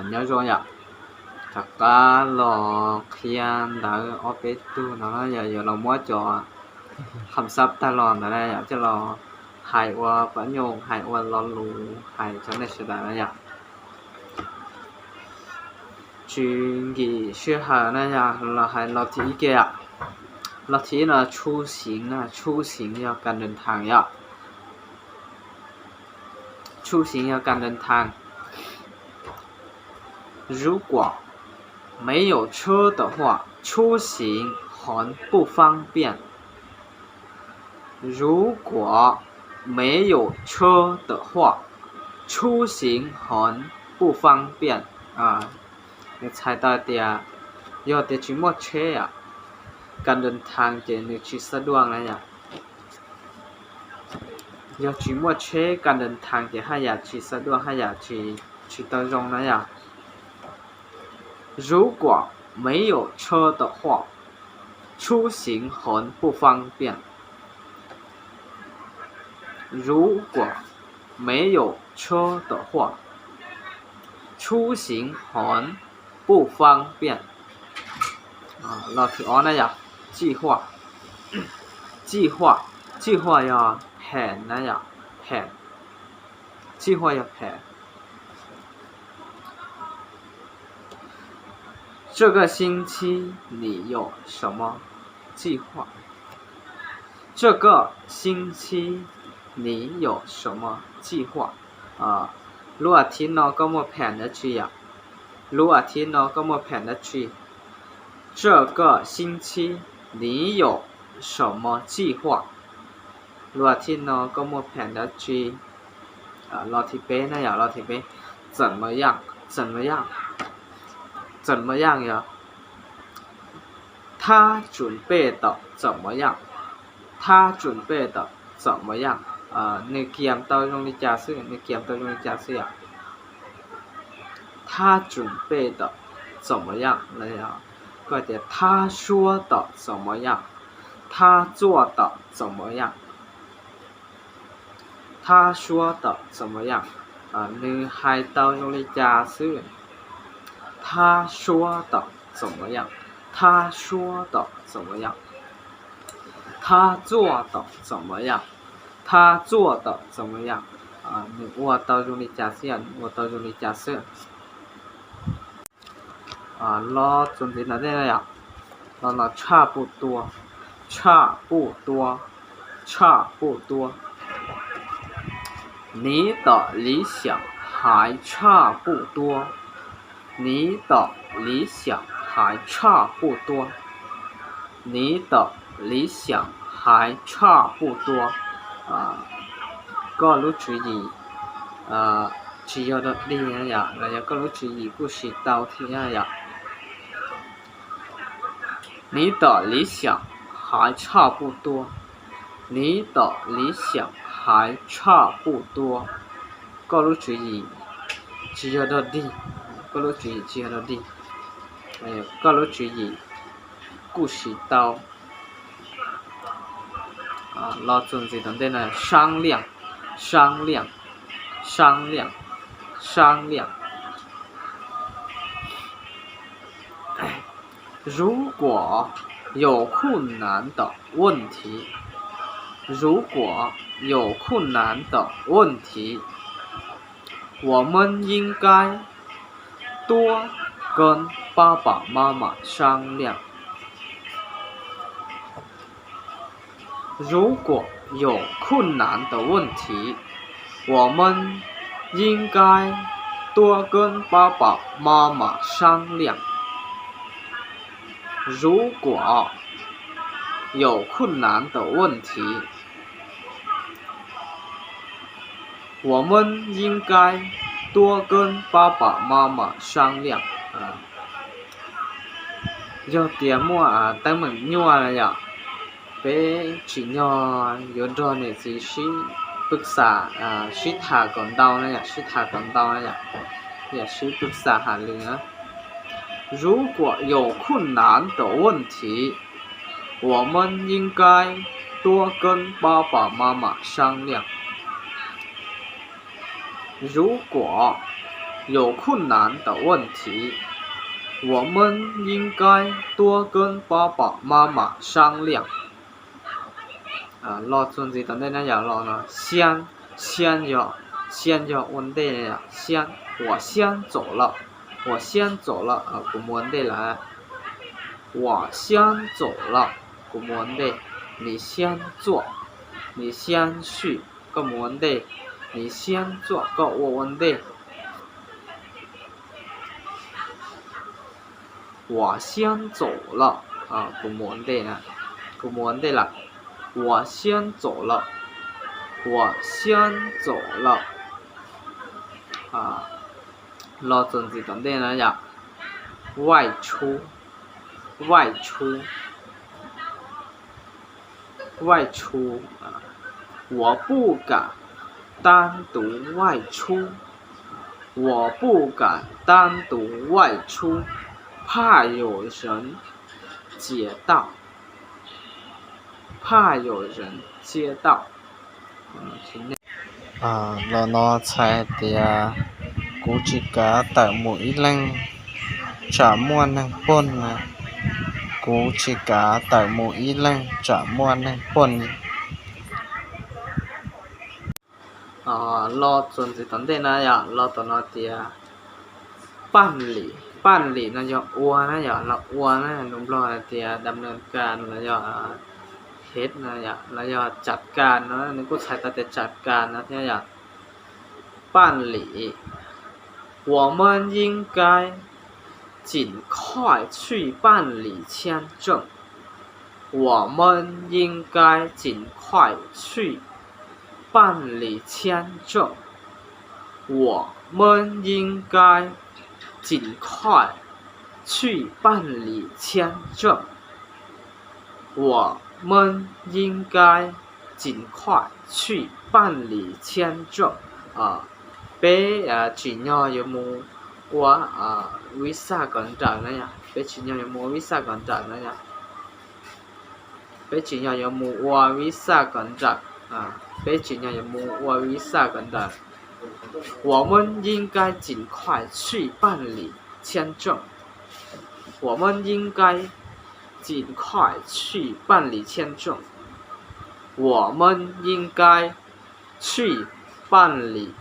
nhớ rồi ạ. Thật ra là khi đã ở bên tu nó giờ là mua cho hầm sắp ta lòn ở đây cho là hài qua vẫn nhung hài qua lo lù hài cho nên sẽ là呀。chuyên kỳ学好那呀，là hay lo thị kia lo thị là出行要การเดินทาง呀，出行要การเดินทาง。如果没有车的话，出行很不方便。如果没有车的话，出行很不方便猜到的要的去摸车呀，การเดินทางจะนึกชิสะดวกนะ呀要去摸车การเดินทางจะให้อยากชิสะดวกให้อยาก去到容นะ呀。如果没有车的话，出行很不方便。如果没有车的话，出行很不方便。เราถืออ๋อนะ呀计划计划要แผนนะ呀แผน计划要แผน这个星期你有什么计划？这个星期你有什么计划？รู้อาทิตย์เนาะก็มาแผนนะชีอ่ะรู้อาทิตย์เนาะก็มาแผนนะชี这个星期你有什么计划？รู้อาทิตย์เนาะก็มาแผนนะชีรอที่เป๊ะนะอย่ารอที่เป๊ะ怎么样怎么样呀？他准备的怎么样？他准备的怎么样？ในเกมตอน中的假设ในเกมตอน中的假设呀他准备的怎么样了呀？或者他说的怎么样？他做的怎么样？他说的怎么样？ในhai tao中的假设他说的怎么样？他说的怎么样？他做的怎么样？他做的怎么样？我到中的假设，我到中的假设。รอจนถึง哪里了呀？รอ差不多，差不多，差不多。你的理想还差不多。你的理想还差不多。你的理想还差不多。ก็รู้จุย只要的力量呀，然后ก็รู้จุย不是到天呀。你的理想还差不多。你的理想还差不多。ก็รู้จุย只要的力。ก็รู้จุย只要的力。ก็รู้จุย不是到รอจนถึงตรงนี้นะ商量如果有困难的问题，如果有困难的问题，我们应该多跟爸爸妈妈商量。如果有困难的问题，我们应该多跟爸爸妈妈商量。如果有困难的问题，我们应该多跟爸爸妈妈商量。do tiền mua tăng mừng nhua là ya bé chỉ nhỏ yếu đó này thì sĩ bức xạ sĩ thả còn đau này ya sĩ thả còn đau này ya sĩ bức xạ hạt lửa 如果有困难的问题，我们应该多跟爸爸妈妈商量。如果有困难的问题，我们应该多跟爸爸妈妈商量。lo chuyện gì tận đây nó giờ lo nó先有问题呀，我先走了，个问题来，我先走了，个问题，你先做，你先去，个问题，你先做个问题，我先走了个问题呢，个问题啦，我先走了，lo chuyện gì tận đây nó giờ外出，我不敢单独外出，怕有人接到，lo nó sai thì cú chỉ cả tại mũi lăng trả mua năng pôn cú chỉ cả tại mũi lăng trả mua năng pôn lo chuyện gì tận đây nó giờ lo tận nó thì办理那叫ว่า那叫ละว่า那นุ่มรอที่ดำเนินการแล้วจะเฮ็ดนะอย่าแล้วจะจัดการนะนึกว่าใช้แต่จัดการนะที่อย่า办理我们应该尽快去办理签证我们应该尽快去办理签证我们应该尽快去办理签证我们应该尽快去办理签证bé chỉ nhỏ有冇qua visa cẩn trọng này nha bé chỉ nhỏ有冇visa cẩn trọng này nha bé chỉ nhỏ有冇qua visa cẩn trọng bé chỉ nhỏ有冇qua visa cẩn trọng我们应该尽快去办理签证我们应该尽快去办理签证我们应该去办理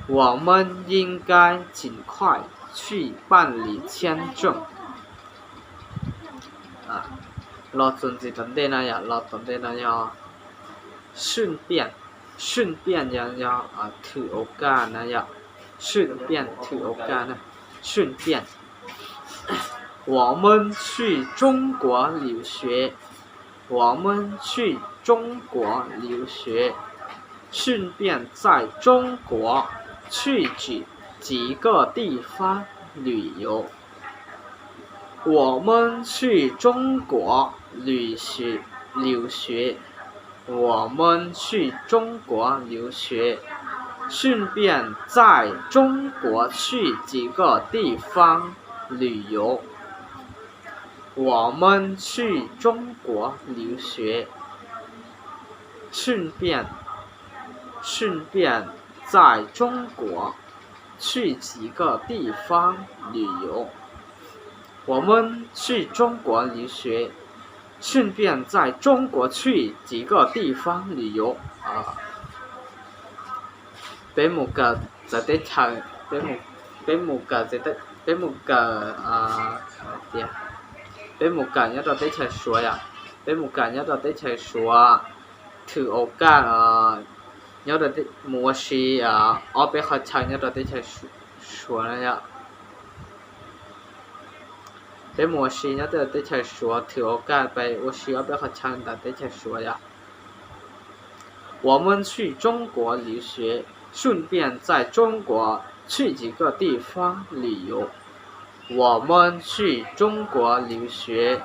我们应该尽快去办理签证lo chuyện gì tận đây này lo tận đây này顺便要ถือโอกาสนะ要顺便ถือโอกาสนะ顺便我们去中国留学我们去中国留学顺便在中国去几个地方旅游我们去中国留学我们去中国留学顺便在中国去几个地方旅游我们去中国留学顺便在中国去几个地方旅游我们去中国留学顺便在中国去几个地方旅游bé một giờ tới thằng bé một bé một nhớ rồi tới trời suối bé một nhớ rồi tới trời suối thửโอกาสnhớ rồi tới mùa xí ở bé khó chăng nhớ rồi tới trời suối này bé mùa xí nhớ rồi tới trời suối thửโอกาสไป我需要bé khó chăng tới trời suối我们去中国留学顺便在中国去几个地方旅游我们去中国留学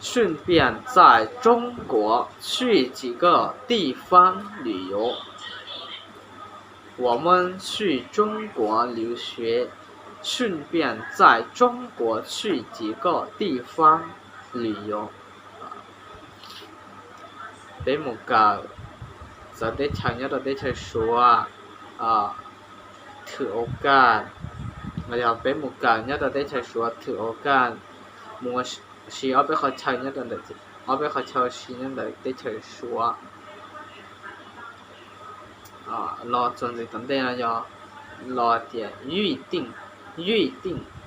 顺便在中国去几个地方旅游我们去中国留学顺便在中国去几个地方旅游bé một giờ tới chẳng nhớ rồi tới trời số ถือโอกาสเราจะเป็นหมู่การเนี่ยเราได้ใช้ชัวถือโอกาสมัวชีเอาไปเขาใช้เนี่ยเราได้เอาไปเขาใช้ชีเนี่ยเราได้ใช้ชัวรอจนถึงตอนเด็กนะยอรอเดี๋ยว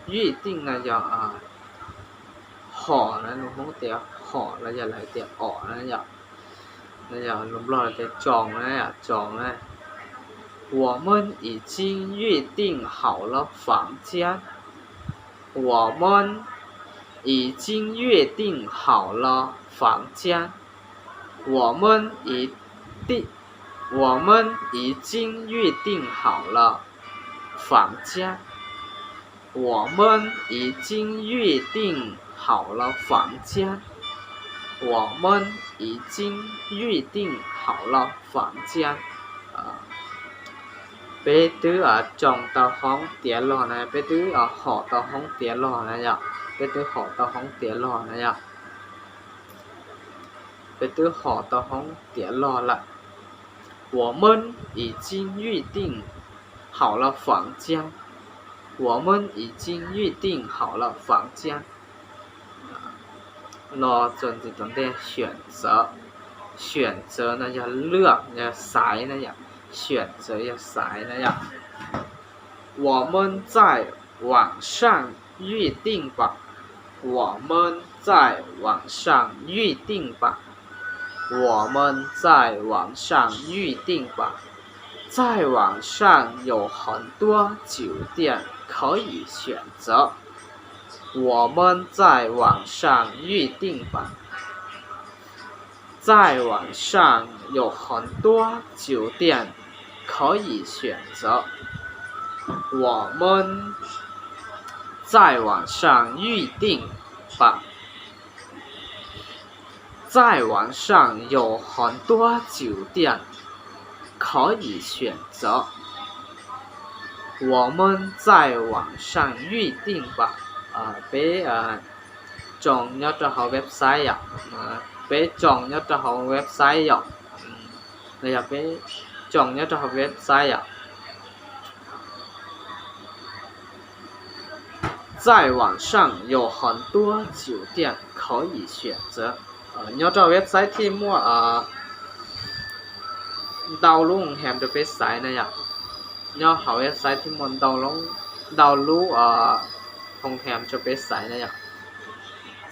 预定那叫好那种梦的好那叫来的那叫龙不老的中了我们已经预定好了房间我们已经约定好了房间我们已经预定好了房间我们已经预定好了房间我们已经预定好了房间bé tứ chồng tàu hóng tiếng lò này bé tứ họ tàu hóng tiếng lò này nhá bé tứ họ tàu hóng tiếng lò này nhá bé tứ họ tàu hóng tiếng lò lại 我们已经预定好了房间我们已经预定好了房间รอจนถึงตอนเด็ก选择呢要เลือก要筛呢要选择要筛呢要我们在网上预定吧我们在网上预定吧我们在网上预定吧在网上有很多酒店可以选择我们在网上预定吧在网上有很多酒店可以选择我们在网上预定吧在网上有很多酒店可以选择我们在网上预定吧bé chọn nhớ cho họ website bé chọn nhớ cho họ website đây là bé chọn nhớ cho họ website 在网上有很多酒店可以选择nhớ cho website ที่มั่วดาวลุ่งแฮมจะเป็นสายนะnhớ họ website ที่มันดาวลุ่งโรงแรมจะเป็นสายนะ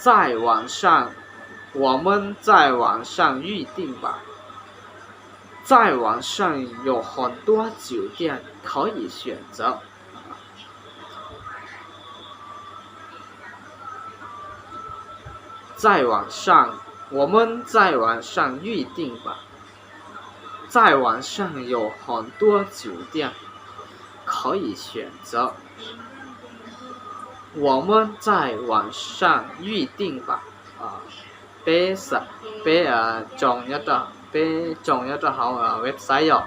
在网上我们在网上预定吧在网上有很多酒店可以选择在网上我们在网上预定吧在网上有很多酒店可以选择我们在网上预定吧bé chọn nhớ cho họ website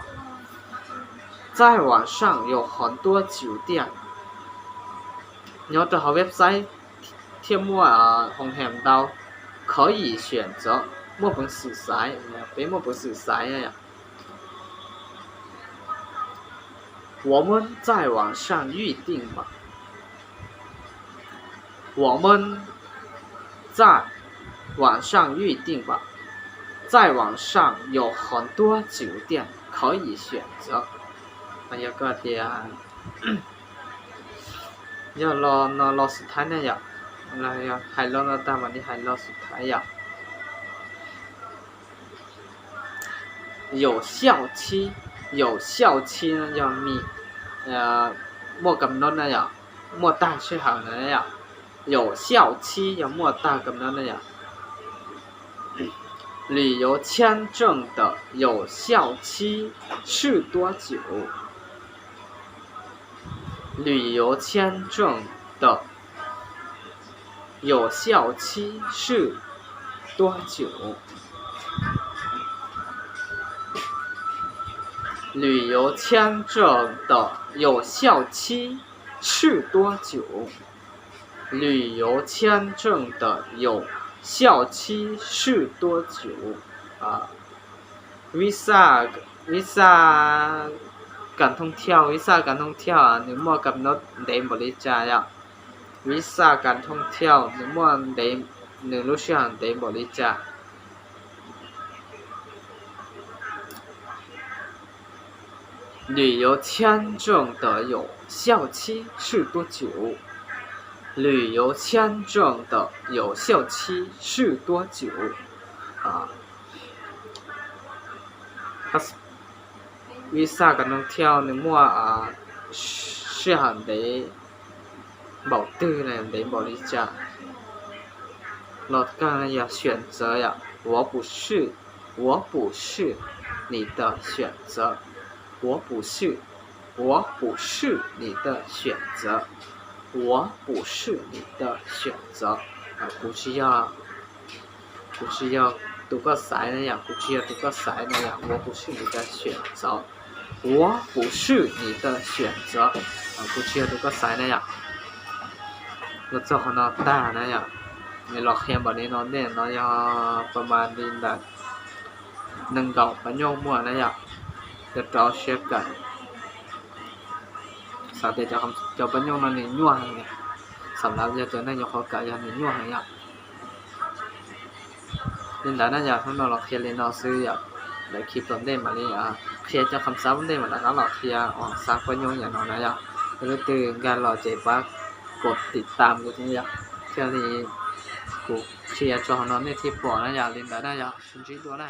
在网上有很多酒店nhớ cho họ website ที่มั่วโรงแรมดาว可以选择มั่วเป็นสื่อสายเป็นมั่วเป็นสื่อสาย我们在网上预定吧我们在网上预定吧在网上有很多酒店可以选择อันนี้ก็เดี๋ยวรอสุดท้ายเนี่ยเราให้รอตามวันนี้ให้รอสุดท้าย有效期呢要มีหมดกำหนดนะหมด大ชื่อหางนะ有效期要หมด大กำหนดนะ旅游签证的有效期是多久旅游签证的有效期是多久旅游签证的有效期是多久旅游签证的有效期是多久visa การท่องเที่ยววีซ่าการท่องเที่ยวหนึ่งมั่วกับนดเดมบริจาควีซ่าการท่องเที่ยวหนึ่งมั่วเดมหนึ่งรู้ชื่อเดมบริจาค旅游签证的有效期是多久？旅游签证的有效期是多久？啊，วีซ่าการท่องเที่ยวหนึ่งมั่วชื่อเด保tư này để保利价，老刚才要选择呀，我不是你的选择，我不是你的选择，我不是你的选择啊，估计要读个啥呢呀？估计要读个啥呢呀？我不是你的选择，我不是你的选择啊，估计要读个啥呢呀？รถจอดนอนตานะอย่าในหลอกแคมแบบนี้นอนเนี่ยนอนยาประมาณดินแบบหนึ่งเก่าปัญญามั่วนะอย่าจะเราเชฟกันสาเหตุจะปัญญามันนี่ยั่วเนี่ยสำหรับจะเจอในยกกะยันนี่ยั่วเนี่ยดินแต่นั่นอย่าทั้งนอนหลอกเทียนเลยนอนซื้ออย่าในคลิปตอนเด่นมาเนี่ยเคลียร์จะคำซ้ำเด่นมาแล้วหลอกเทียอ๋อซักปัญญาอย่างนอนนะอย่าแล้วตื่นการหล่อเจ็บปากกดติดตามกูที่อยากเที่ยวนี้กูเชียร์จอน้องในที่ปอนะอยากเล่นแต่ได้อยากสนใจตัวได้